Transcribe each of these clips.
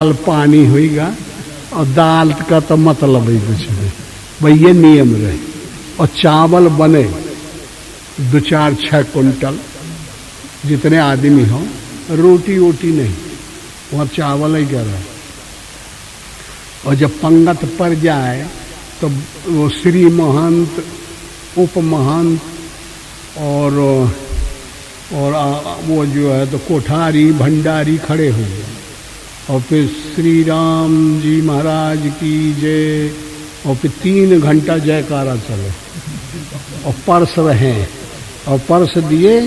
दाल पानी होगा और दाल का तो मतलब ही कुछ नहीं भाई, ये नियम रहे। और चावल बने 2-4-6 कुंटल, जितने आदमी हो, रोटी वोटी नहीं, वहाँ चावल ही कर रहा है। और जब पंगत पड़ जाए तो वो श्री महंत, उप महंत और वो जो है तो कोठारी भंडारी खड़े हो गए, और फिर श्री राम जी महाराज की जय, और फिर 3 घंटा जयकारा चले, और पर्स रहे, और पर्स दिए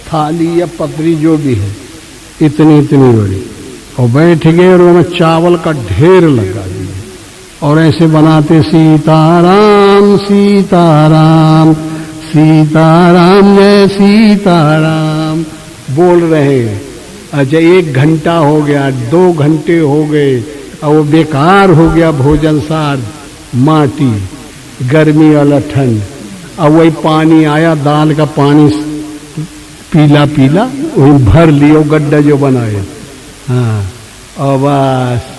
थाली या पतरी जो भी है इतनी इतनी बड़ी, और बैठ गए और उन्हें चावल का ढेर लगा दिए और ऐसे बनाते सीताराम सीताराम सीताराम जय सीताराम बोल रहे हैं। अच्छा 1 घंटा हो गया, 2 घंटे हो गए, और वो बेकार हो गया भोजन सार, माटी, गर्मी वाला ठंड। अब वही पानी आया, दाल का पानी पीला पीला, वही भर लियो गड्ढा जो बनाया। हाँ, और बस,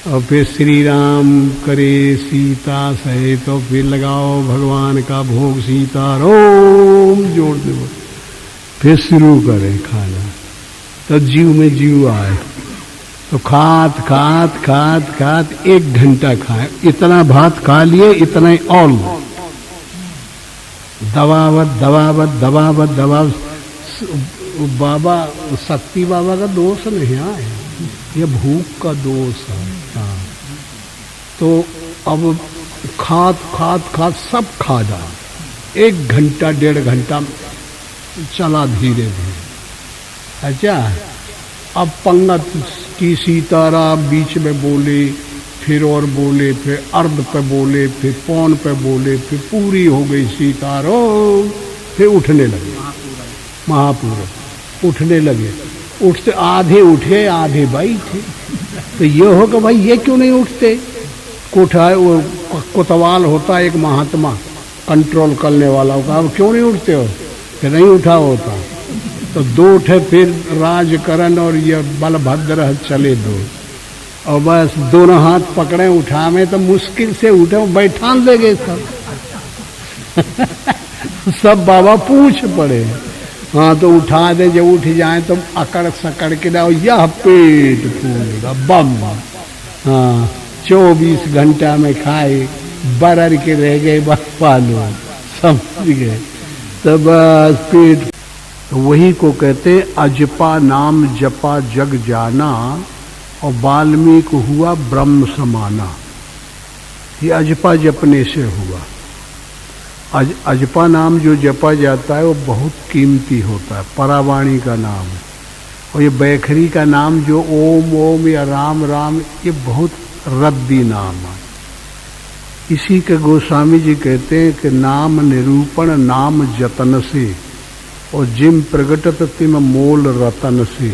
और फिर श्री राम करे सीता सहे, तो फिर लगाओ भगवान का भोग सीताराम जोड़ दो, फिर शुरू करें खाना। तो जीव में जीव आए, तो खात खात खात खात 1 घंटा खाए, इतना भात खा लिए, इतना ही और दबावत दबावत दबावत दबाव। बाबा शक्ति बाबा का दोष नहीं है, ये भूख का दोष है। हाँ, तो अब खात खात खात सब खा जा, 1 घंटा 1.5 घंटा चला धीरे धीरे। अच्छा, अब पंगत की सीताराम बीच में बोले, फिर और बोले, फिर अर्ध पे बोले, फिर पौन पे बोले, फिर पूरी हो गई सीताराम, फिर उठने लगे महापुरुष, उठने लगे। उठते आधे उठे आधे बैठे, तो ये हो कि भाई ये क्यों नहीं उठते। वो कोतवाल होता एक महात्मा कंट्रोल करने वाला, अब क्यों नहीं उठते हो, कि नहीं उठा होता। तो 2 उठे, फिर राजकरण और ये बलभद्र चले 2, और बस दोनों हाथ पकड़े उठा में, तो मुश्किल से उठे, बैठान ले गए सब सब बाबा पूछ पड़े। हाँ, तो उठा दे, जब उठ जाए तो अकड़ सकड़ के ना, यह पेट फूलेगा बम। हाँ, 24 घंटा में खाए, बरर के रह गए बालू, समझ गए, तो बस पेट। तो वही को कहते अजपा नाम जपा जग जाना, और वाल्मीकि हुआ ब्रह्म समाना। ये अजपा जपने से हुआ। अजपा नाम जो जपा जाता है वो बहुत कीमती होता है, परावाणी का नाम है। और ये बैखरी का नाम जो ओम ओम या राम राम, ये बहुत रद्दी नाम है। इसी के गोस्वामी जी कहते हैं कि नाम निरूपण नाम जतन से, और जिम प्रगटत तिम मोल रतन से।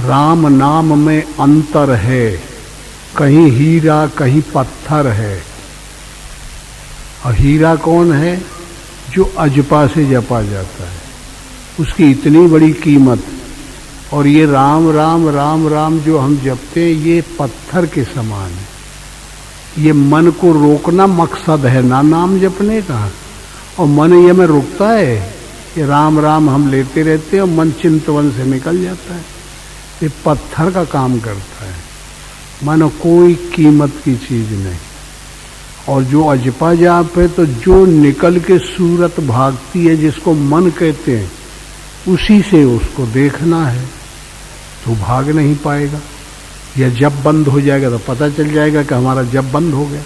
राम नाम में अंतर है, कहीं हीरा कहीं पत्थर है। और हीरा कौन है, जो अजपा से जपा जाता है, उसकी इतनी बड़ी कीमत। और ये राम राम राम राम जो हम जपते हैं, ये पत्थर के समान है। ये मन को रोकना मकसद है ना नाम जपने का, और मन ये में रुकता है। ये राम राम हम लेते रहते हैं और मन चिंतवन से निकल जाता है। ये पत्थर का काम करता है, मानो कोई कीमत की चीज नहीं। और जो अजपा जाप है, तो जो निकल के सूरत भागती है, जिसको मन कहते हैं, उसी से उसको देखना है, तो भाग नहीं पाएगा। या जब बंद हो जाएगा तो पता चल जाएगा कि हमारा जब बंद हो गया।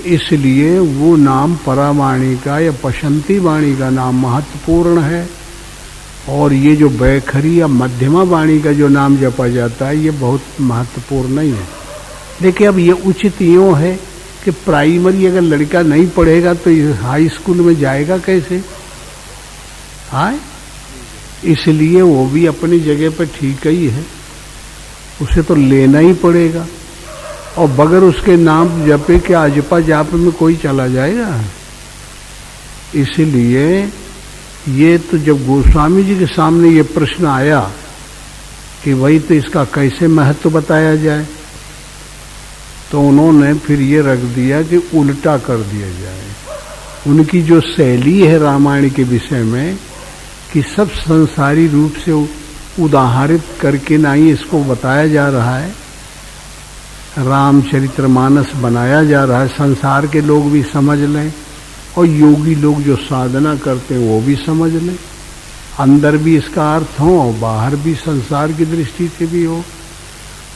इसलिए वो नाम परावाणी का या पशंती वाणी का नाम महत्वपूर्ण है। और ये जो बैखरी या मध्यमा वाणी का जो नाम जपा जाता है, ये बहुत महत्वपूर्ण नहीं है। देखिए, अब ये उचित यूँ है कि प्राइमरी अगर लड़का नहीं पढ़ेगा तो हाई स्कूल में जाएगा कैसे? हाँ, इसलिए वो भी अपनी जगह पर ठीक ही है, उसे तो लेना ही पड़ेगा। और बगैर उसके नाम जपे के अजपा जाप में कोई चला जाएगा। इसलिए ये तो जब गोस्वामी जी के सामने ये प्रश्न आया कि वही तो इसका कैसे महत्व बताया जाए। तो उन्होंने फिर ये रख दिया कि उल्टा कर दिया जाए। उनकी जो शैली है रामायण के विषय में कि सब संसारी रूप से उदाहरित करके ना ही इसको बताया जा रहा है, रामचरितमानस बनाया जा रहा है, संसार के लोग भी समझ लें और योगी लोग जो साधना करते हैं वो भी समझ लें, अंदर भी इसका अर्थ हो और बाहर भी संसार की दृष्टि से भी हो।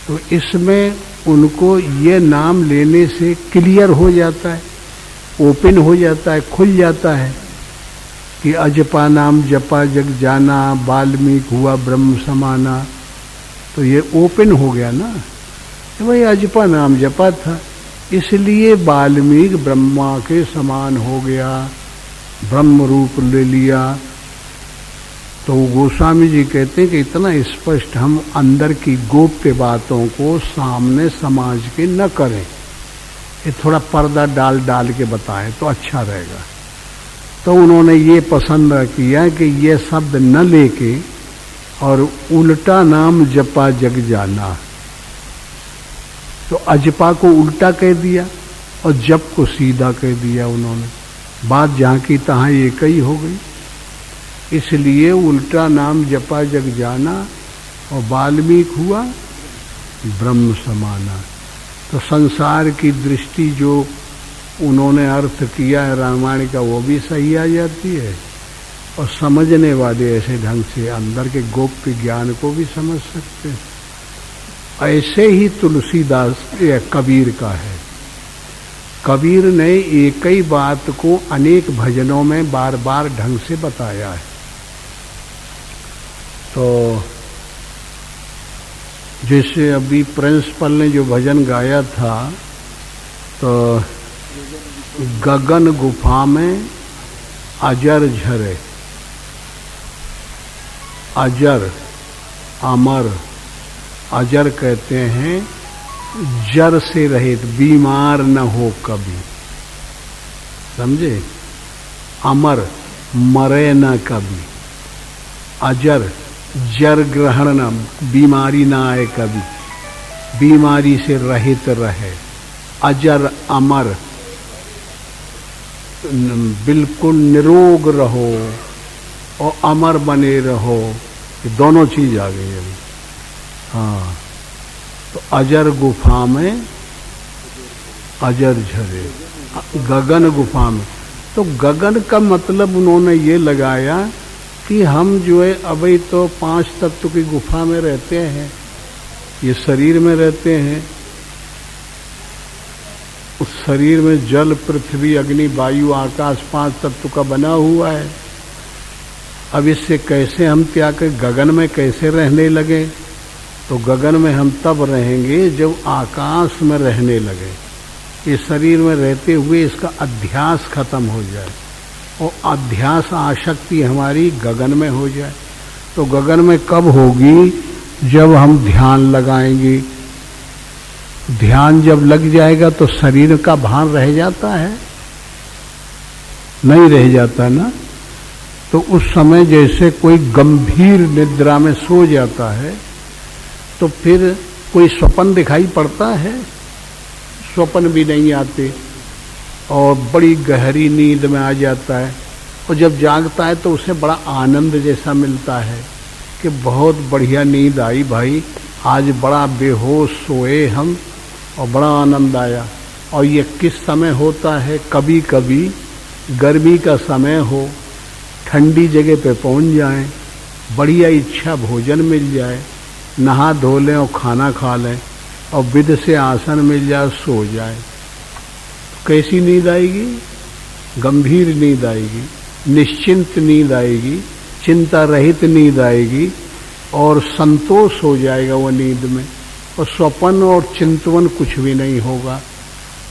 तो इसमें उनको ये नाम लेने से क्लियर हो जाता है, ओपन हो जाता है, खुल जाता है कि अजपा नाम जपा जग जाना, वाल्मीकि हुआ ब्रह्म समाना। तो ये ओपन हो गया ना, तो भाई अजपा नाम जपा था इसलिए वाल्मीकि ब्रह्मा के समान हो गया, ब्रह्म रूप ले लिया। तो गोस्वामी जी कहते हैं कि इतना स्पष्ट हम अंदर की गोप्य बातों को सामने समाज के न करें, ये थोड़ा पर्दा डाल डाल के बताएं तो अच्छा रहेगा। तो उन्होंने ये पसंद किया कि ये शब्द न लेके और उल्टा नाम जपा जग जाना। तो अजपा को उल्टा कह दिया और जप को सीधा कह दिया उन्होंने, बात जहाँ की तहाँ एक ही हो गई। इसलिए उल्टा नाम जपा जग जाना और वाल्मीकि हुआ ब्रह्म समाना। तो संसार की दृष्टि जो उन्होंने अर्थ किया है रामायण का वो भी सही आ जाती है और समझने वाले ऐसे ढंग से अंदर के गोप्य ज्ञान को भी समझ सकते हैं। ऐसे ही तुलसीदास या कबीर का है। कबीर ने एक ही बात को अनेक भजनों में बार बार ढंग से बताया है। तो जैसे अभी प्रिंसिपल ने जो भजन गाया था, तो गगन गुफा में अजर झरे, अजर अमर, अजर कहते हैं जर से रहित, बीमार न हो कभी, समझे, अमर मरे न कभी, अजर जर ग्रहण न, बीमारी ना आए कभी, बीमारी से रहित रहे, अजर अमर बिल्कुल निरोग रहो और अमर बने रहो, ये दोनों चीज आ गई अभी। हाँ, तो अजर गुफा में अजर झरे, गगन गुफा में। तो गगन का मतलब उन्होंने ये लगाया कि हम जो है अभी तो 5 तत्व की गुफा में रहते हैं, ये शरीर में रहते हैं, उस शरीर में जल पृथ्वी अग्नि वायु आकाश 5 तत्व का बना हुआ है। अब इससे कैसे हम त्याग कर गगन में कैसे रहने लगे? तो गगन में हम तब रहेंगे जब आकाश में रहने लगे। इस शरीर में रहते हुए इसका अध्यास खत्म हो जाए और अध्यास आसक्ति हमारी गगन में हो जाए। तो गगन में कब होगी? जब हम ध्यान लगाएंगे। ध्यान जब लग जाएगा तो शरीर का भान रह जाता है? नहीं रह जाता ना। तो उस समय जैसे कोई गंभीर निद्रा में सो जाता है तो फिर कोई स्वप्न दिखाई पड़ता है? स्वप्न भी नहीं आते और बड़ी गहरी नींद में आ जाता है और जब जागता है तो उसे बड़ा आनंद जैसा मिलता है कि बहुत बढ़िया नींद आई भाई, आज बड़ा बेहोश सोए हम और बड़ा आनंद आया। और ये किस समय होता है? कभी कभी गर्मी का समय हो, ठंडी जगह पे पहुंच जाएं, बढ़िया इच्छा भोजन मिल जाए, नहा धो लें और खाना खा लें और विध से आसन मिल जाए, सो जाए। कैसी नींद आएगी? गंभीर नींद आएगी, निश्चिंत नींद आएगी, चिंता रहित नींद आएगी और संतोष हो जाएगा वो नींद में और स्वप्न और चिंतवन कुछ भी नहीं होगा।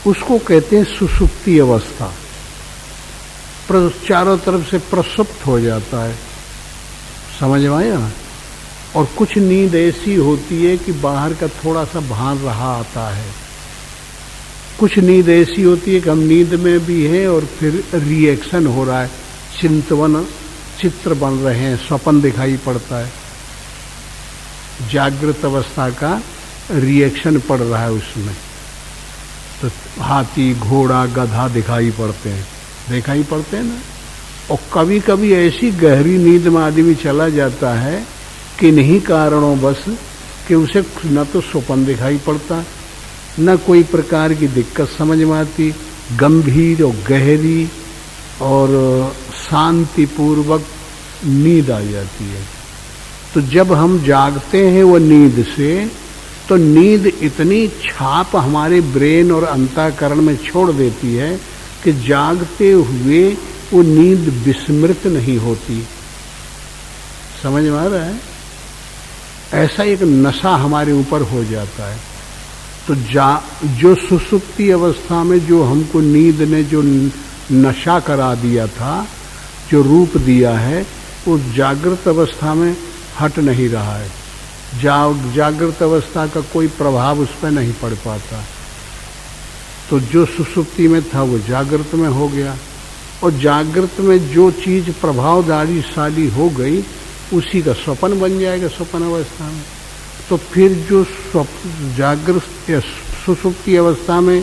उसको कहते हैं सुषुप्ति अवस्था। चारों तरफ से प्रसुप्त हो जाता है, समझ में आया? और कुछ नींद ऐसी होती है कि बाहर का थोड़ा सा भान रहा आता है। कुछ नींद ऐसी होती है कि हम नींद में भी हैं और फिर रिएक्शन हो रहा है, चिंतवन चित्र बन रहे हैं, स्वप्न दिखाई पड़ता है। जागृत अवस्था का रिएक्शन पड़ रहा है उसमें। तो हाथी, घोड़ा, गधा दिखाई पड़ते हैं ना। और कभी कभी ऐसी गहरी नींद में आदमी चला जाता है कि नहीं कारणों बस कि उसे न तो स्वप्न दिखाई पड़ता, न कोई प्रकार की दिक्कत समझ में आती, गंभीर और गहरी और शांतिपूर्वक नींद आ जाती है। तो जब हम जागते हैं वो नींद से, तो नींद इतनी छाप हमारे ब्रेन और अंतःकरण में छोड़ देती है कि जागते हुए वो नींद विस्मृत नहीं होती। समझ में आ रहा है? ऐसा एक नशा हमारे ऊपर हो जाता है। तो जो सुसुप्ति अवस्था में जो हमको नींद ने जो नशा करा दिया था, जो रूप दिया है, वो जागृत अवस्था में हट नहीं रहा है। जागृत अवस्था का कोई प्रभाव उस पर नहीं पड़ पाता। तो जो सुसुप्ति में था वो जागृत में हो गया, और जागृत में जो चीज प्रभावशाली हो गई उसी का स्वप्न बन जाएगा स्वप्न अवस्था में। तो फिर जो जागृत या सुसुप्ति अवस्था में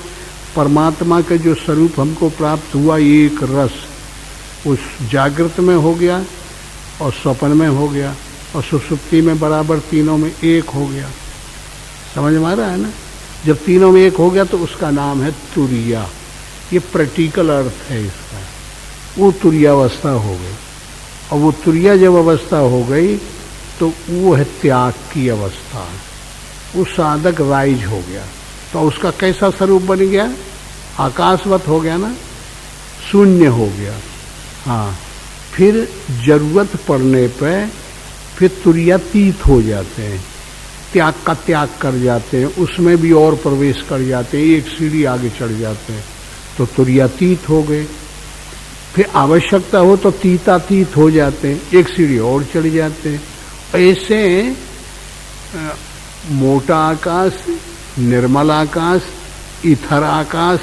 परमात्मा का जो स्वरूप हमको प्राप्त हुआ, एक रस, उस जागृत में हो गया और स्वप्न में हो गया और सुसुप्ति में बराबर तीनों में एक हो गया। समझ में आ रहा है ना? जब तीनों में एक हो गया तो उसका नाम है तुरिया। ये प्रैक्टिकल अर्थ है इसका। वो तुरियावस्था हो गई, और वो तुरिया जब अवस्था हो गई तो वो है त्याग की अवस्था। वो साधक राइज हो गया। तो उसका कैसा स्वरूप बन गया? आकाशवत हो गया ना, शून्य हो गया। हाँ, फिर जरूरत पड़ने पर फिर तुर्यातीत हो जाते हैं, त्याग का त्याग कर जाते हैं, उसमें भी और प्रवेश कर जाते हैं, एक सीढ़ी आगे चढ़ जाते हैं, तो तुर्यातीत हो गए। फिर आवश्यकता हो तो तीतातीत हो जाते हैं, एक सीढ़ी और चढ़ जाते हैं। ऐसे मोटा आकाश, निर्मल आकाश, इथर आकाश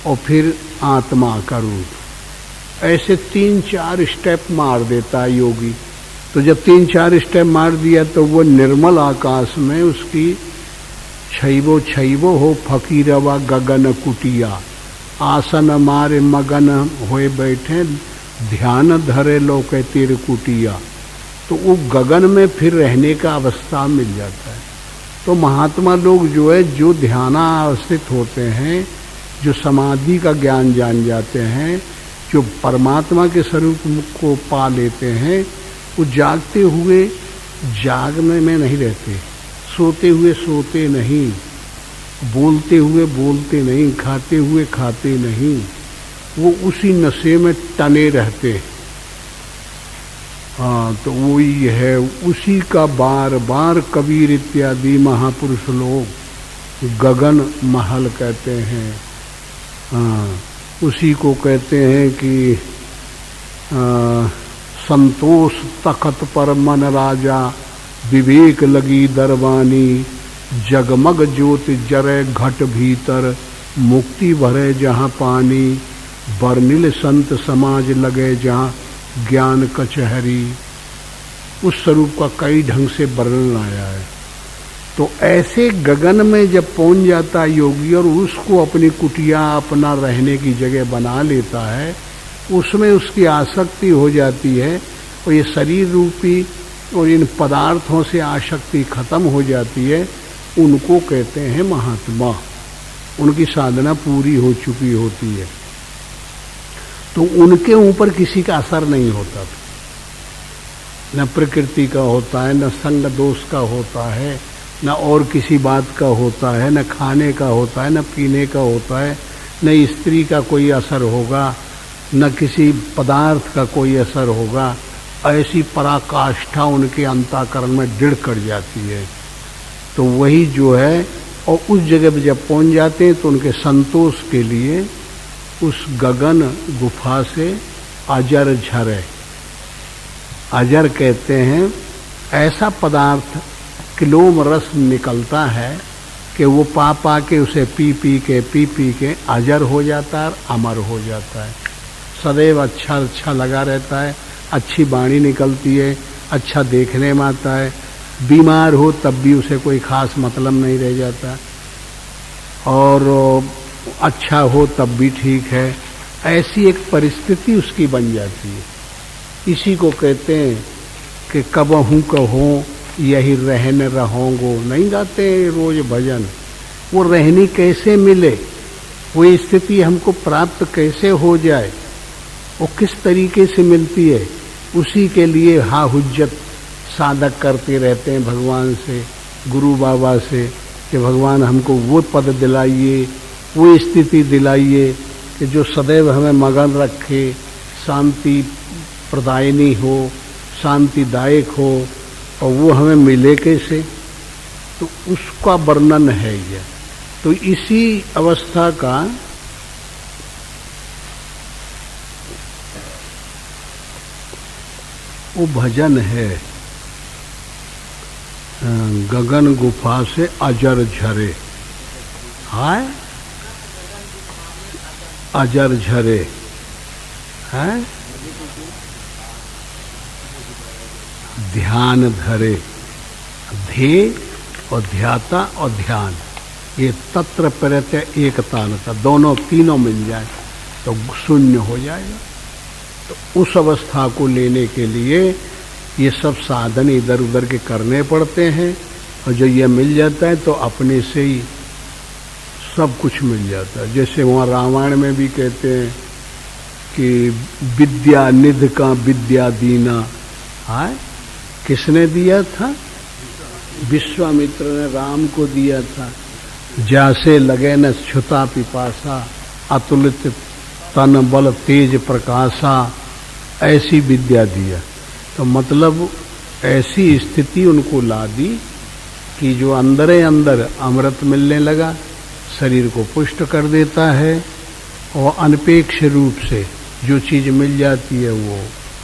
और फिर आत्मा का रूप, ऐसे 3-4 स्टेप मार देता है योगी। तो जब 3-4 स्टेप मार दिया तो वो निर्मल आकाश में उसकी छैवो हो फकीरवा गगन कुटिया, आसन मारे मगन होए बैठे ध्यान धरे लोके तीर कुटिया। तो वो गगन में फिर रहने का अवस्था मिल जाता है। तो महात्मा लोग जो है, जो ध्यानावस्थित होते हैं, जो समाधि का ज्ञान जान जाते हैं, जो परमात्मा के स्वरूप को पा लेते हैं, वो जागते हुए जागने में नहीं रहते, सोते हुए सोते नहीं, बोलते हुए बोलते नहीं, खाते हुए खाते नहीं, वो उसी नशे में टने रहते। हाँ, तो वही है, उसी का बार बार कबीर इत्यादि महापुरुष लोग गगन महल कहते हैं। हाँ, उसी को कहते हैं कि संतोष तखत पर मन राजा, विवेक लगी दरबानी, जगमग ज्योति जरे घट भीतर, मुक्ति भरे जहाँ पानी, बरनिल संत समाज लगे जहाँ ज्ञान कचहरी। उस स्वरूप का कई ढंग से वर्णन आया है। तो ऐसे गगन में जब पहुंच जाता है योगी और उसको अपनी कुटिया, अपना रहने की जगह बना लेता है, उसमें उसकी आसक्ति हो जाती है, और ये शरीर रूपी और इन पदार्थों से आसक्ति खत्म हो जाती है, उनको कहते हैं महात्मा। उनकी साधना पूरी हो चुकी होती है, तो उनके ऊपर किसी का असर नहीं होता, न प्रकृति का होता है, न संग दोष का होता है, न और किसी बात का होता है, न खाने का होता है, न पीने का होता है, न स्त्री का कोई असर होगा, न किसी पदार्थ का कोई असर होगा। ऐसी पराकाष्ठा उनके अंतःकरण में दृढ़ कर जाती है। तो वही जो है, और उस जगह पर जब पहुंच जाते हैं तो उनके संतोष के लिए उस गगन गुफा से अजर झरे, अजर कहते हैं ऐसा पदार्थ, किलोम रस निकलता है कि वो पा पा के उसे पी पी के अजर हो जाता है और अमर हो जाता है। सदैव अच्छा लगा रहता है, अच्छी वाणी निकलती है, अच्छा देखने में आता है, बीमार हो तब भी उसे कोई खास मतलब नहीं रह जाता, और अच्छा हो तब भी ठीक है। ऐसी एक परिस्थिति उसकी बन जाती है। इसी को कहते हैं कि कबहू कहो यही रहन रहोगो। नहीं गाते रोज भजन? वो रहनी कैसे मिले, वो स्थिति हमको प्राप्त कैसे हो जाए, वो किस तरीके से मिलती है, उसी के लिए हा हुज्जत साधक करते रहते हैं भगवान से, गुरु बाबा से, कि भगवान हमको वो पद दिलाइए, वो स्थिति दिलाइए कि जो सदैव हमें मगन रखे, शांति प्रदायिनी हो, शांतिदायक हो, और वो हमें मिले कैसे, तो उसका वर्णन है यह। तो इसी अवस्था का वो भजन है, गगन गुफा से अजर झरे। हाय अजर झरे है, ध्यान धरे। ध्येय और ध्याता और ध्यान, ये तत्र प्रत्यय एकतानता, दोनों तीनों मिल जाए तो शून्य हो जाएगा। तो उस अवस्था को लेने के लिए ये सब साधन इधर उधर के करने पड़ते हैं, और जो ये मिल जाता है तो अपने से ही सब कुछ मिल जाता है। जैसे वहाँ रामायण में भी कहते हैं कि विद्या निधि का विद्या दीना। हाय किसने दिया था? विश्वामित्र ने राम को दिया था। जैसे लगे न छुता पिपासा, अतुलित तन बल तेज प्रकाशा, ऐसी विद्या दिया। तो मतलब ऐसी स्थिति उनको ला दी कि जो अंदर ही अंदर अमृत मिलने लगा, शरीर को पुष्ट कर देता है, और अनपेक्ष रूप से जो चीज मिल जाती है वो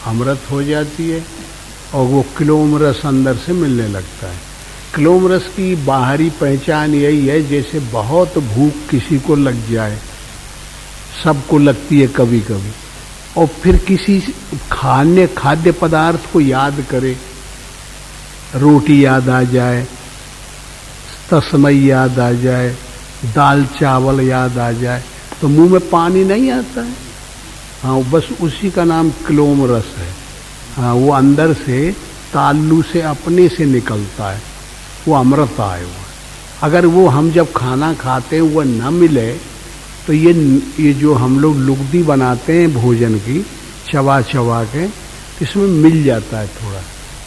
अमृत हो जाती है, और वो क्लोम रस अंदर से मिलने लगता है। क्लोम रस की बाहरी पहचान यही है, जैसे बहुत भूख किसी को लग जाए, सबको लगती है कभी कभी, और फिर किसी खाद्य पदार्थ को याद करे, रोटी याद आ जाए, तस्मई याद आ जाए, दाल चावल याद आ जाए, तो मुंह में पानी नहीं आता है। हाँ बस उसी का नाम क्लोम रस है। हाँ वो अंदर से ताल्लू से अपने से निकलता है, वो अमृत आए हुआ। अगर वो हम जब खाना खाते हैं वो न मिले तो ये जो हम लोग लुगदी बनाते हैं भोजन की, चबा चबा के, इसमें मिल जाता है थोड़ा,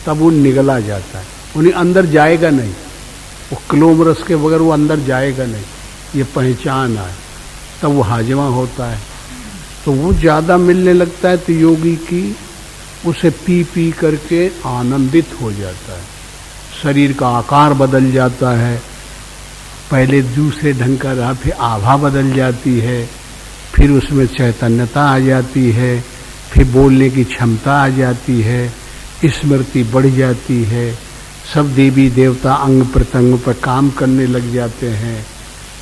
तब वो निगला जाता है, उन्हें अंदर जाएगा नहीं। वो क्लोम रस के बगैर वो अंदर जाएगा नहीं, ये पहचान है, तब वो हाजमा होता है। तो वो ज़्यादा मिलने लगता है तो योगी की उसे पी पी करके आनंदित हो जाता है, शरीर का आकार बदल जाता है, पहले दूसरे ढंग का रहा, फिर आभा बदल जाती है, फिर उसमें चैतन्यता आ जाती है, फिर बोलने की क्षमता आ जाती है, स्मृति बढ़ जाती है, सब देवी देवता अंग प्रत्यंग पर काम करने लग जाते हैं।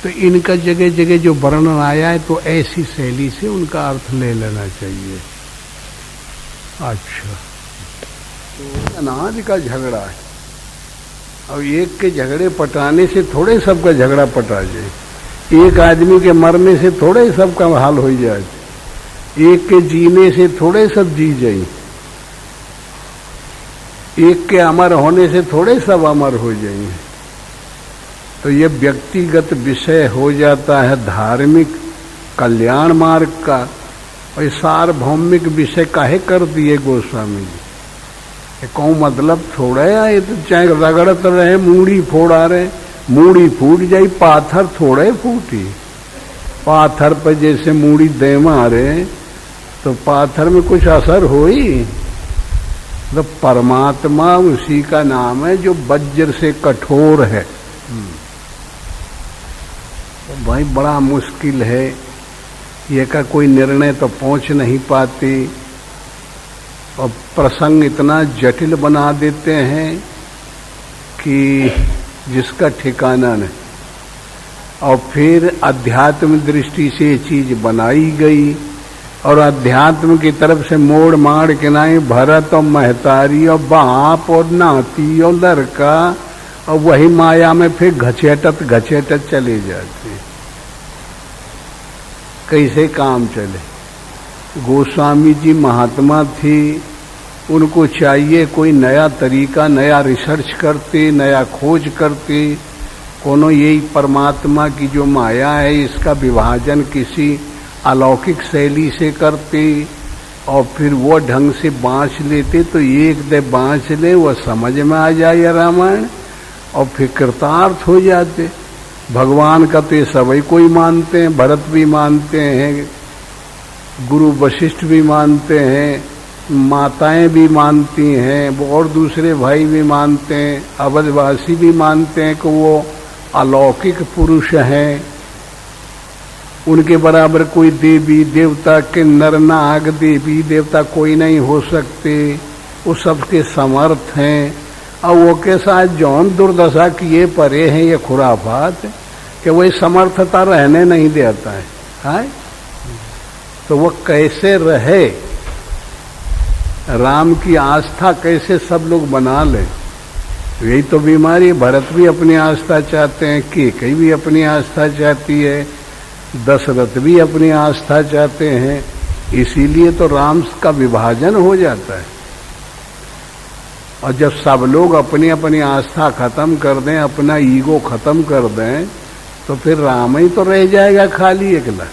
तो इनका जगह जगह जो वर्णन आया है तो ऐसी शैली से उनका अर्थ ले लेना चाहिए। अच्छा, तो अनाज का झगड़ा है, अब एक के झगड़े पटाने से थोड़े सबका झगड़ा पटा जाए, एक आदमी के मरने से थोड़े सबका हाल हो जाए, एक के जीने से थोड़े सब जी जाए, एक के अमर होने से थोड़े सब अमर हो जाएंगे। तो ये व्यक्तिगत विषय हो जाता है धार्मिक कल्याण मार्ग का, और सार्वभौमिक विषय काहे कर दिए गोस्वामी जी? कौन मतलब थोड़ा है, तो चाहे रगड़त रहे, मूड़ी फोड़ा रहे, मूड़ी फूट जाई, पाथर थोड़े फूटी। पाथर पर जैसे मूड़ी दे मारे तो पाथर में कुछ असर होई। तो परमात्मा उसी का नाम है जो वज्र से कठोर है। तो भाई बड़ा मुश्किल है, ये का कोई निर्णय तो पहुंच नहीं पाती, और प्रसंग इतना जटिल बना देते हैं कि जिसका ठिकाना नहीं। और फिर अध्यात्म दृष्टि से ये चीज बनाई गई, और अध्यात्म की तरफ से मोड़ माड़ के नहीं, भरत और महतारी और बाप और नाती और लड़का, और वही माया में फिर घचेटत चले जाते। कैसे काम चले? गोस्वामी जी महात्मा थी, उनको चाहिए कोई नया तरीका, नया रिसर्च करते, नया खोज करते, कोनो यही परमात्मा की जो माया है इसका विभाजन किसी अलौकिक शैली से करते और फिर वो ढंग से बाँच लेते, तो एक दे बाँच ले, वह समझ में आ जाए रामायण और फिर कृतार्थ हो जाते। भगवान का तो ये सभी कोई मानते हैं, भरत भी मानते हैं, गुरु वशिष्ठ भी मानते हैं, माताएं भी मानती हैं, और दूसरे भाई भी मानते हैं, अवधवासी भी मानते हैं कि वो अलौकिक पुरुष हैं, उनके बराबर कोई देवी देवता के नर नाग देवी देवता कोई नहीं हो सकते, वो सबके समर्थ हैं। और वो के साथ जौन दुर्दशा किए परे हैं ये खुराफात कि वही समर्थता रहने नहीं देता है, हाँ? तो वो कैसे रहे, राम की आस्था कैसे सब लोग बना लें, यही तो बीमारी। भरत भी अपनी आस्था चाहते हैं, कैकेयी भी अपनी आस्था चाहती है, दशरथ भी अपनी आस्था चाहते हैं, इसीलिए तो राम का विभाजन हो जाता है। और जब सब लोग अपनी अपनी आस्था खत्म कर दें, अपना ईगो खत्म कर दें, तो फिर राम ही तो रह जाएगा खाली अकेला।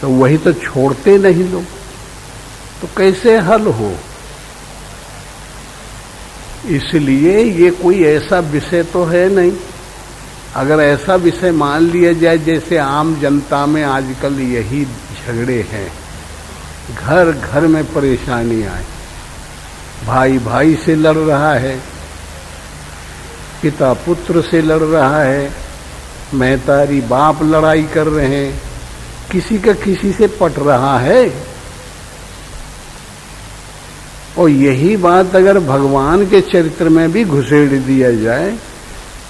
तो वही तो छोड़ते नहीं लोग, तो कैसे हल हो? इसलिए ये कोई ऐसा विषय तो है नहीं। अगर ऐसा विषय मान लिया जाए, जैसे आम जनता में आजकल यही झगड़े हैं, घर घर में परेशानी आए, भाई भाई से लड़ रहा है, पिता पुत्र से लड़ रहा है, महतारी बाप लड़ाई कर रहे हैं, किसी का किसी से पट रहा है। और यही बात अगर भगवान के चरित्र में भी घुसेड़ दिया जाए,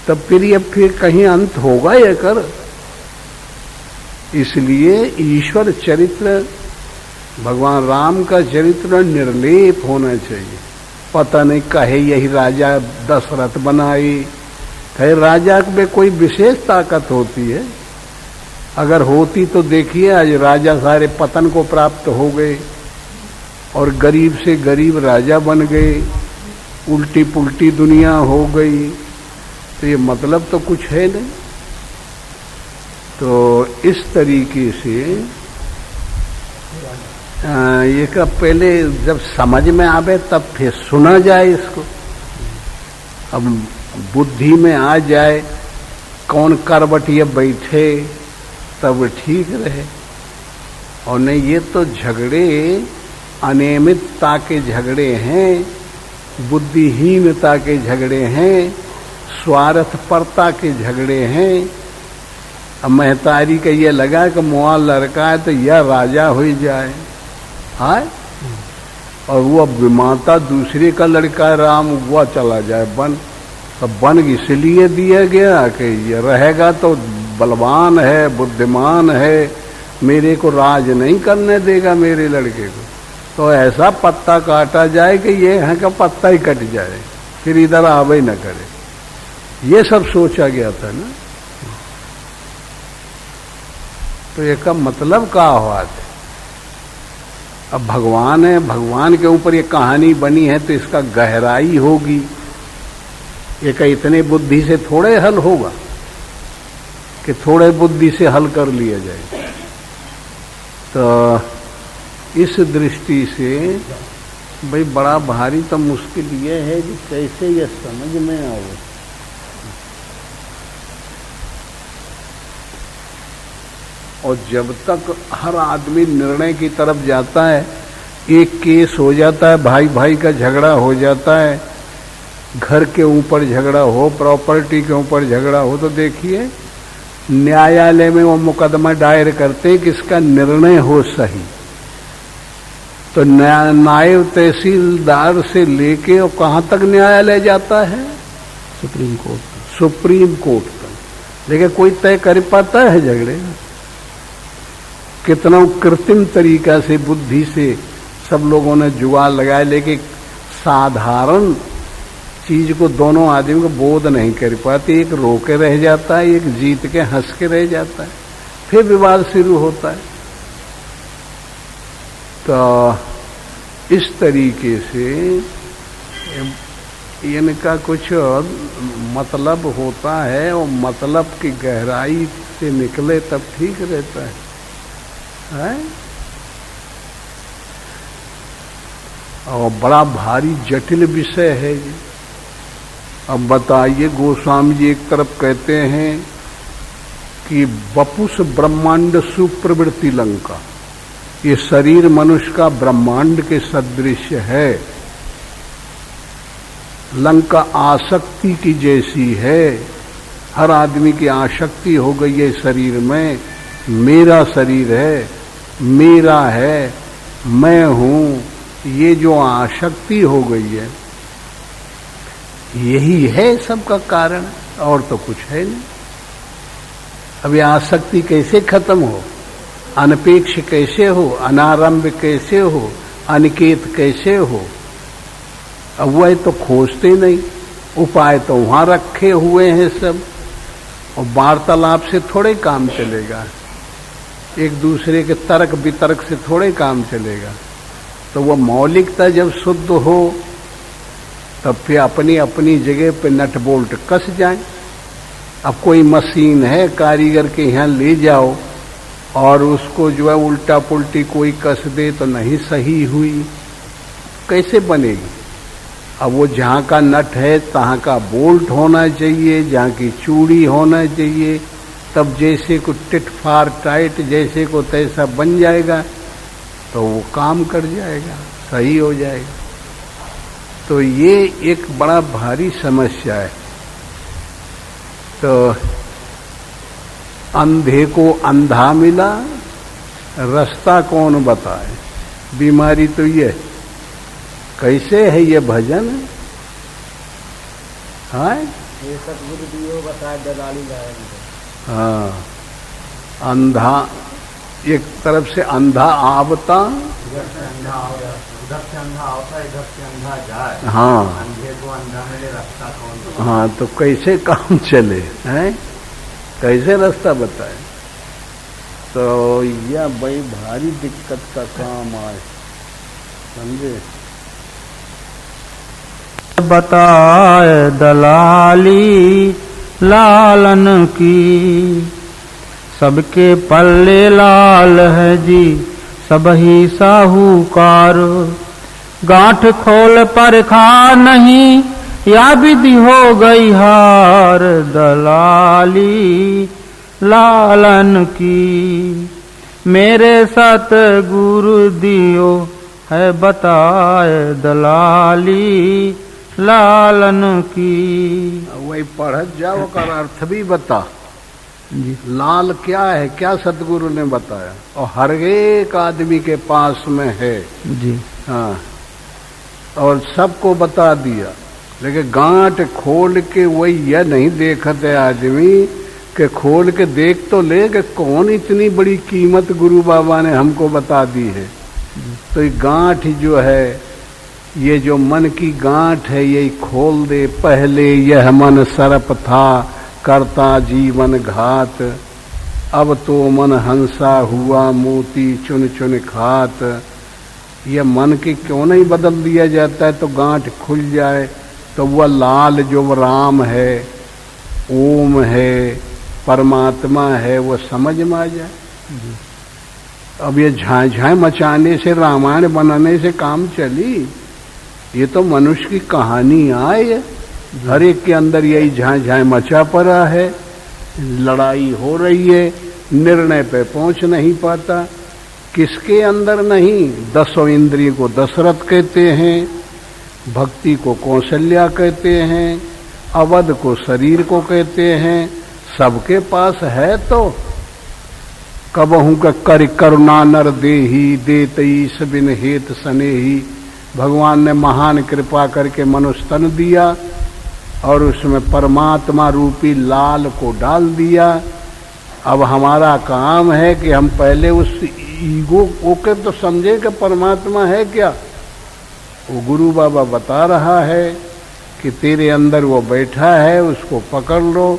तब फिर कहीं अंत होगा ये कर। इसलिए ईश्वर चरित्र, भगवान राम का चरित्र निर्लेप होना चाहिए। पता नहीं कहे यही राजा दशरथ बनाए, कहे राजा में कोई विशेष ताकत होती है? अगर होती तो देखिए आज राजा सारे पतन को प्राप्त हो गए और गरीब से गरीब राजा बन गए, उल्टी पुल्टी दुनिया हो गई। तो ये मतलब तो कुछ है नहीं। तो इस तरीके से ये का पहले जब समझ में आवे तब फिर सुना जाए इसको। अब बुद्धि में आ जाए, कौन करवटिया बैठे तब ठीक रहे। और नहीं, ये तो झगड़े अनियमितता के झगड़े हैं, बुद्धिहीनता के झगड़े हैं, स्वार्थपरता के झगड़े हैं। अब महतारी का ये लगा कि मुआ लड़का है तो यह राजा हो जाए, हाँ, और वो विमाता दूसरे का लड़का राम, वह चला जाए बन। तो बन इसलिए दिया गया कि ये रहेगा तो बलवान है, बुद्धिमान है, मेरे को राज नहीं करने देगा मेरे लड़के को। तो ऐसा पत्ता काटा जाए कि ये है का पत्ता ही कट जाए, फिर इधर आवे न करे। ये सब सोचा गया था ना। तो ये का मतलब क्या हुआ था? अब भगवान है, भगवान के ऊपर ये कहानी बनी है तो इसका गहराई होगी। ये का इतने बुद्धि से थोड़े हल होगा कि थोड़े बुद्धि से हल कर लिया जाए। तो इस दृष्टि से भाई बड़ा भारी तो मुश्किल ये है कि कैसे ये समझ में आवे। और जब तक हर आदमी निर्णय की तरफ जाता है, एक केस हो जाता है, भाई भाई का झगड़ा हो जाता है, घर के ऊपर झगड़ा हो, प्रॉपर्टी के ऊपर झगड़ा हो, तो देखिए न्यायालय में वो मुकदमा दायर करते हैं कि इसका निर्णय हो सही। तो नायब तहसीलदार से लेके और कहाँ तक न्यायालय जाता है? Supreme court. सुप्रीम कोर्ट तक। लेकिन कोई तय कर पाता है झगड़े? कितना कृत्रिम तरीका से बुद्धि से सब लोगों ने जुगाड़ लगाया, लेकिन साधारण चीज को दोनों आदमी को बोध नहीं कर पाते। एक रो के रह जाता है, एक जीत के हंस के रह जाता है, फिर विवाद शुरू होता है। तो इस तरीके से इनका कुछ मतलब होता है, और मतलब की गहराई से निकले तब ठीक रहता है? और बड़ा भारी जटिल विषय है ये। अब बताइए, गोस्वामी जी एक तरफ कहते हैं कि वपुष ब्रह्मांड सुप्रवृत्ति लंका, ये शरीर मनुष्य का ब्रह्मांड के सदृश है। लंका आसक्ति की जैसी है, हर आदमी की आसक्ति हो गई है शरीर में। मेरा शरीर है, मेरा है, मैं हूं, ये जो आसक्ति हो गई है, यही है सबका कारण, और तो कुछ है नहीं। अब ये आसक्ति कैसे खत्म हो, अनपेक्ष कैसे हो, अनारंभ कैसे हो, अनिकेत कैसे हो? अब वह तो खोजते नहीं, उपाय तो वहां रखे हुए हैं सब, और वार्तालाप से थोड़े काम चलेगा, एक दूसरे के तर्क वितर्क से थोड़े काम चलेगा। तो वह मौलिकता जब शुद्ध हो तब फिर अपनी अपनी जगह पे नट बोल्ट कस जाए। अब कोई मशीन है, कारीगर के यहाँ ले जाओ और उसको जो है उल्टा पुल्टी कोई कस दे तो नहीं सही हुई, कैसे बनेगी? अब वो जहाँ का नट है तहाँ का बोल्ट होना चाहिए, जहाँ की चूड़ी होना चाहिए, तब जैसे को टिट फार टाइट जैसे को तैसा बन जाएगा, तो वो काम कर जाएगा, सही हो जाएगा। तो ये एक बड़ा भारी समस्या है। तो अंधे को अंधा मिला, रास्ता कौन बताए? बीमारी तो ये कैसे है ये भजन? हाँ, ये सतगुरु दियो बताए दलाली जाएंगे। हाँ, अंधा एक तरफ से अंधा आवता, इधर से अंधा आवता, उधर से अंधा आवता, इधर से अंधा जाए। हाँ, अंधे को अंधा मिले, रास्ता कौन? हाँ, तो कैसे काम चले हैं? कैसे रास्ता बताए? तो यह बड़ी भारी दिक्कत का काम आए, समझे? बताए दलाली लालन की, सबके पल्ले लाल है जी सबही साहूकार। गांठ खोल पर खा नहीं या विधि हो गई हार, दलाली लालन की। मेरे सतगुरु दियो है बताए दलाली लालन की। वही पढ़त जाओ कर अर्थ भी बता जी। लाल क्या है, क्या सतगुरु ने बताया, और हर एक आदमी के पास में है जी। हाँ, और सबको बता दिया। लेकिन गांठ खोल के वही यह नहीं देखते आदमी कि खोल के देख तो ले कि कौन इतनी बड़ी कीमत गुरु बाबा ने हमको बता दी है। तो ये गांठ जो है, ये जो मन की गांठ है, यही खोल दे। पहले यह मन सर्प था करता जीवन घात, अब तो मन हंसा हुआ मोती चुन चुन खात। यह मन के क्यों नहीं बदल दिया जाता है तो गांठ खुल जाए, तो वह लाल जो राम है, ओम है, परमात्मा है, वो समझ में आ जाए। अब ये झांझाएं मचाने से, रामायण बनाने से काम चली? ये तो मनुष्य की कहानी आए, हर एक के अंदर यही झांझाएं मचा पड़ा है, लड़ाई हो रही है, निर्णय पे पहुंच नहीं पाता। किसके अंदर नहीं? 10 इंद्रिय को दशरथ कहते हैं, भक्ति को कौशल्या कहते हैं, अवध को शरीर को कहते हैं। सबके पास है तो कबहू का कर करुणा नर देही, देत ईश बिन हेत स्नेही। भगवान ने महान कृपा करके मनुष्य तन दिया और उसमें परमात्मा रूपी लाल को डाल दिया, अब हमारा काम है कि हम पहले उस ईगो को के तो समझे कि परमात्मा है क्या। वो गुरु बाबा बता रहा है कि तेरे अंदर वो बैठा है, उसको पकड़ लो,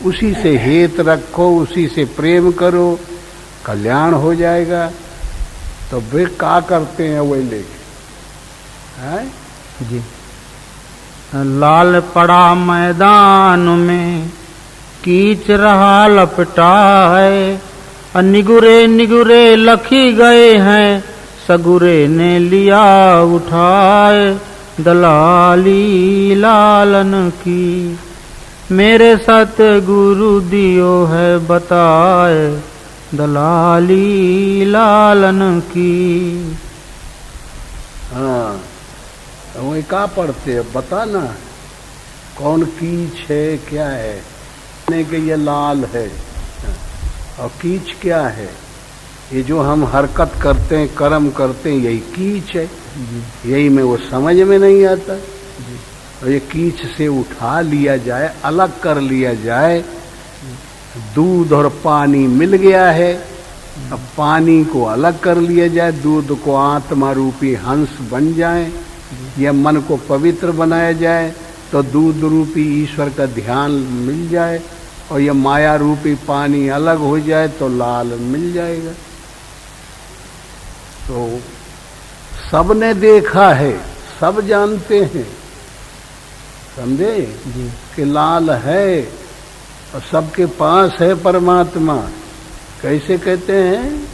उसी से हेत रखो, उसी से प्रेम करो, कल्याण हो जाएगा। तो वे क्या करते हैं वही लेके हैं जी। लाल पड़ा मैदान में कीच रहा लपटा है, निगुरे निगुरे लखी गए हैं, सगुरे ने लिया उठाए, दलाली लालन की। मेरे सतगुरु दियो है बताए, दलाली लालन की। हाँ, वही क्या पढ़ते हैं बता ना, कौन कीच है क्या है, नहीं कि ये लाल है और कीच क्या है। ये जो हम हरकत करते हैं, कर्म करते हैं, यही कीच है। यही में वो समझ में नहीं आता। और ये कीच से उठा लिया जाए, अलग कर लिया जाए। दूध और पानी मिल गया है, अब पानी को अलग कर लिया जाए, दूध को आत्मा रूपी हंस बन जाए, यह मन को पवित्र बनाया जाए, तो दूध रूपी ईश्वर का ध्यान मिल जाए, और यह माया रूपी पानी अलग हो जाए तो लाल मिल जाएगा। तो सबने देखा है, सब जानते हैं, समझे कि लाल है और सबके पास है परमात्मा। कैसे कहते हैं,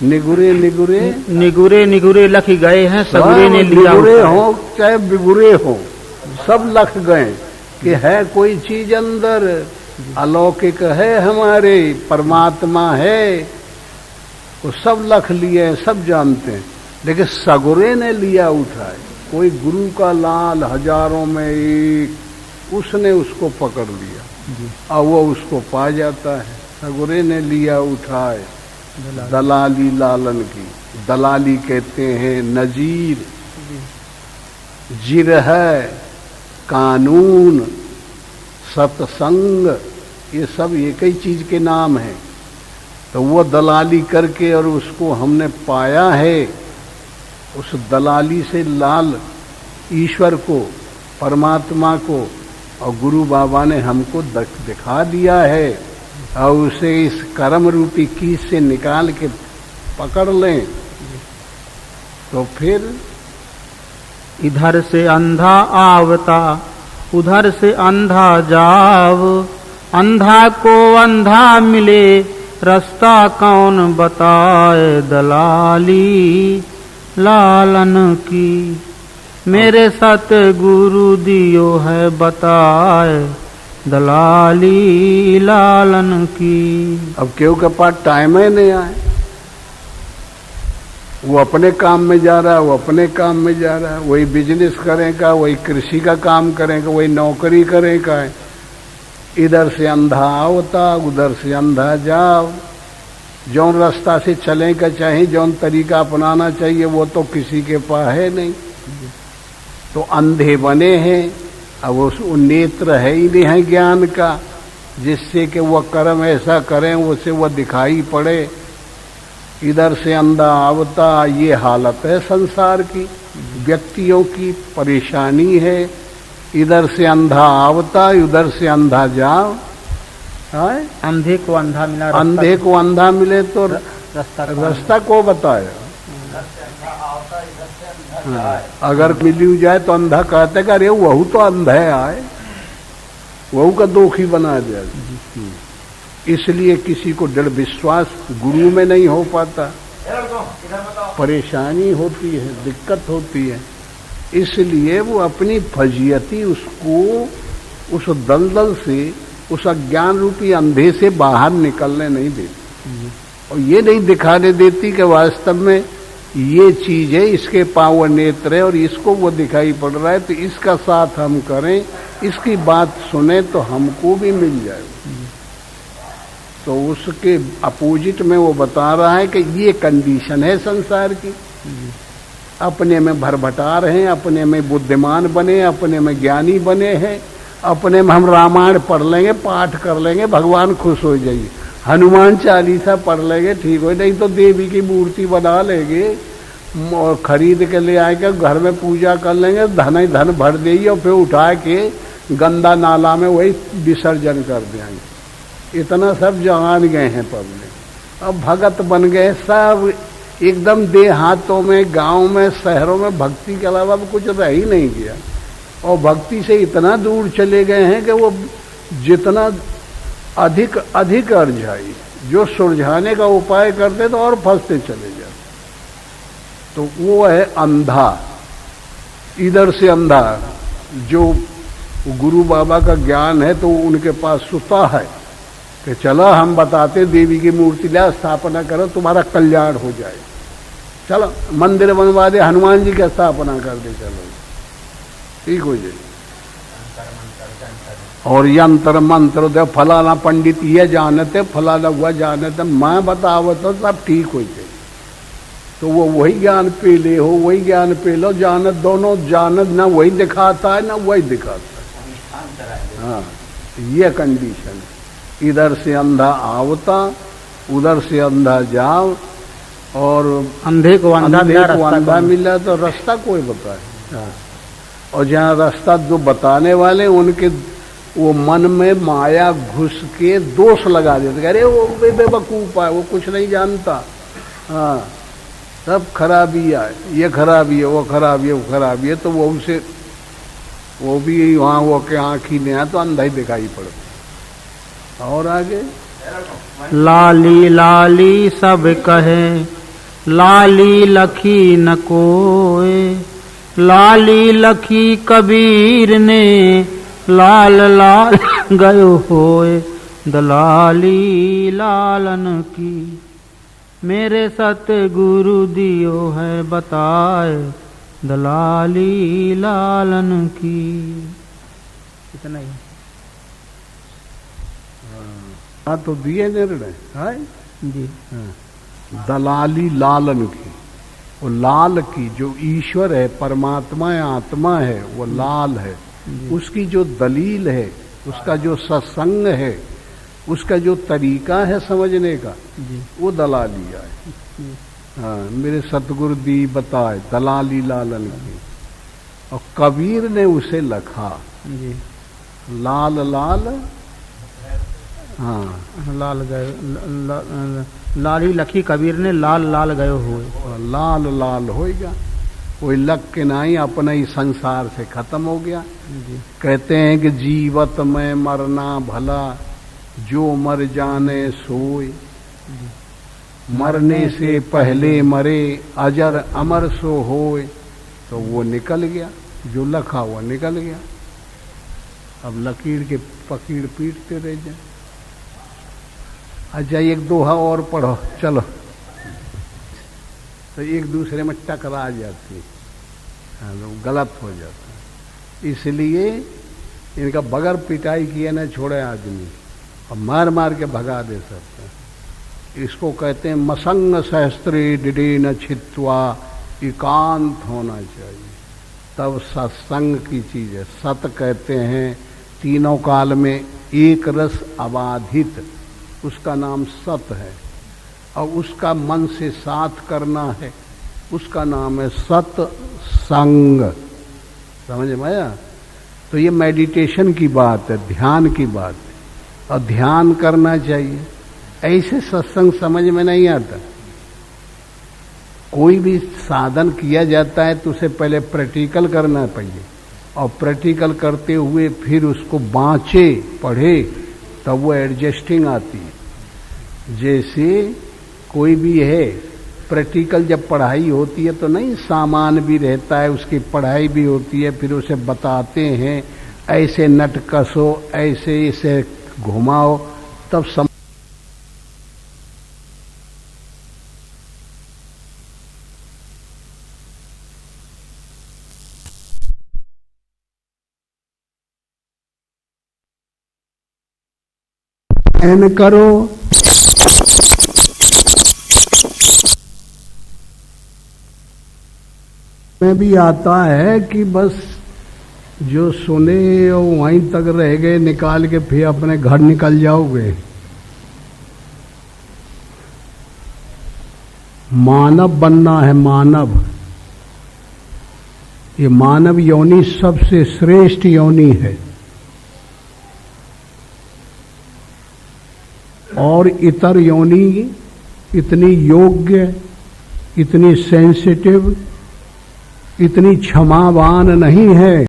निगुरे निगुरे निगुरे निगुरे लख गए हैं, सगुरे ने लिया। निगुरे हो चाहे बिगुरे हो, सब लख गए कि है कोई चीज अंदर, अलौकिक है, हमारे परमात्मा है, वो सब लख लिए हैं, सब जानते हैं। लेकिन सगुरे ने लिया उठाए, कोई गुरु का लाल हजारों में एक, उसने उसको पकड़ लिया और वो उसको पा जाता है। सगुरे ने लिया उठाए, दलाली लालन की। दलाली कहते हैं नजीर, जिर है, कानून, सत्संग, ये सब एक ही चीज के नाम हैं। तो वो दलाली करके और उसको हमने पाया है, उस दलाली से लाल ईश्वर को, परमात्मा को, और गुरु बाबा ने हमको दिखा दिया है। और उसे इस कर्म रूपी कीस से निकाल के पकड़ लें तो फिर इधर से अंधा आवता, उधर से अंधा जाव, अंधा को अंधा मिले, रास्ता कौन बताए, दलाली लालन की। मेरे सतगुरु दियो है बताए, दलाली लालन की। अब केहू के पास टाइम ही नहीं आए, वो अपने काम में जा रहा है, वो अपने काम में जा रहा है, वही बिजनेस करेगा, वही कृषि का काम करेगा, वही नौकरी करेगा। इधर से अंधा आवता, उधर से अंधा जाओ। जौन रास्ता से चले का चाहिए, जौन तरीका अपनाना चाहिए, वो तो किसी के पास है नहीं। तो अंधे बने हैं। अब वो नेत्र है ही नहीं है ज्ञान का, जिससे कि वह कर्म ऐसा करें उससे वह दिखाई पड़े। इधर से अंधा आवता, ये हालत है संसार की, व्यक्तियों की परेशानी है। इधर से अंधा आवता, उधर से अंधा जाओ। अंधे को अंधा मिला, अंधे को अंधा मिले तो रास्ता को बताए। अगर मिली जाए तो अंधा कहते कि अरे वहू तो अंधा आए, वहू का दोखी बना दिया। इसलिए किसी को दृढ़ विश्वास गुरु में नहीं हो पाता, परेशानी होती है, दिक्कत होती है। इसलिए वो अपनी फजीयती उसको उस दलदल से, उस अज्ञान रूपी अंधे से बाहर निकलने नहीं देती, और ये नहीं दिखाने देती कि वास्तव में ये चीज है, इसके पांव नेत्र है और इसको वो दिखाई पड़ रहा है, तो इसका साथ हम करें, इसकी बात सुने तो हमको भी मिल जाए। तो उसके अपोजिट में वो बता रहा है कि ये कंडीशन है संसार की। अपने में भरभटा रहे हैं, अपने में बुद्धिमान बने, अपने में ज्ञानी बने हैं, अपने में हम रामायण पढ़ लेंगे, पाठ कर लेंगे, भगवान खुश हो जाइए। हनुमान चालीसा पढ़ लेंगे ठीक हो, नहीं तो देवी की मूर्ति बना लेंगे और खरीद के ले आएंगे, घर में पूजा कर लेंगे, धन ही धन भर देगी और फिर उठा के गंदा नाला में वही विसर्जन कर देंगे। इतना सब जान गए हैं पब्लिक, अब भगत बन गए सब एकदम देहातों में, गांव में, शहरों में भक्ति के अलावा कुछ रह ही नहीं गया। और भक्ति से इतना दूर चले गए हैं कि वो जितना अधिक अधिक अर्जाई, जो सुलझाने का उपाय करते तो और फंसते चले जाते। तो वो है अंधा, इधर से अंधा। जो गुरु बाबा का ज्ञान है तो उनके पास सुता है कि चलो हम बताते, देवी की मूर्ति ला स्थापना करो, तुम्हारा कल्याण हो जाए, चलो मंदिर बनवा दे, हनुमान जी की स्थापना कर दे, चलो ठीक हो जाए। और यंत्र मंत्र दे, फलाना पंडित ये जानते, फलाना हुआ जानते, मैं बताओ तो सब ठीक हो जाए। तो वो वही ज्ञान पे ले हो, वही ज्ञान पे लो, जानत दोनों जानत ना वही दिखाता है ना वही दिखाता है। हाँ, ये कंडीशन, इधर से अंधा आवता, उधर से अंधा जाओ, और अंधे को अंधा मिला तो रास्ता कोई बताए। हाँ। और जहाँ रास्ता जो बताने वाले उनके वो मन में माया घुस के दोष लगा देते, अरे वो बेवकूफ है, वो कुछ नहीं जानता, हाँ सब खराबी है, ये खराबी है, वो खराबी है, वो खराबी है, तो वो उसे वो भी वहाँ वो के आँखी में आया तो अंधा ही दिखाई पड़ता। और आगे लाली लाली सब कहे, लाली लखी न कोय, लाली लखी कबीर ने, लाल लाल गयो होए, दलाली लालन की, मेरे सतगुरु दियो है बताए, दलाली लालन की। इतना ही। हाँ तो दिए निर्णय है जी। हाँ। दलाली लालन की, वो लाल की जो ईश्वर है, परमात्मा है, आत्मा है, वो लाल है, उसकी जो दलील है, उसका जो सत्संग है, उसका जो तरीका है समझने का, वो दलाली है। हाँ, मेरे सतगुरु दी बताए, दलाली लालन की। और कबीर ने उसे लखा, लाल लाल, हाँ लाल गए, लाली लखी कबीर ने, लाल लाल गयो हुए, लाल लाल होएगा, कोई लग के नहीं, अपना ही संसार से खत्म हो गया। कहते हैं कि जीवत में मरना भला, जो मर जाने सोए, मरने से पहले मरे, अजर अमर सो होए। तो वो निकल गया, जो लखा हुआ निकल गया। अब लकीर के पकीड़ पीटते रह जाए। अच्छा एक दोहा और पढ़ो, चलो। तो एक दूसरे में टकरा जाती है, हाँ, गलत हो जाता है। इसलिए इनका बगैर पिटाई किए न छोड़े आदमी, और मार मार के भगा दे सकते हैं। इसको कहते हैं मसंग सहस्त्रे डिडे न छित्वा, एकांत होना चाहिए, तब सत्संग की चीज है। सत कहते हैं तीनों काल में एक रस अबाधित, उसका नाम सत है। और उसका मन से साथ करना है, उसका नाम है सत्संग। समझ में आया? तो ये मेडिटेशन की बात है, ध्यान की बात है, और ध्यान करना चाहिए। ऐसे सत्संग समझ में नहीं आता। कोई भी साधन किया जाता है तो उसे पहले प्रैक्टिकल करना चाहिए, और प्रैक्टिकल करते हुए फिर उसको बाँचे, पढ़े, तब वो एडजस्टिंग आती है। जैसे कोई भी है, प्रैक्टिकल जब पढ़ाई होती है तो नहीं, सामान भी रहता है, उसकी पढ़ाई भी होती है, फिर उसे बताते हैं ऐसे नट कसो, ऐसे इसे घुमाओ, तब एन करो। में भी आता है कि बस जो सुने और वहीं तक रह गए, निकाल के फिर अपने घर निकल जाओगे। मानव बनना है, मानव। ये मानव योनि सबसे श्रेष्ठ योनि है। और इतर योनि इतनी योग्य, इतनी सेंसिटिव, इतनी क्षमावान नहीं है।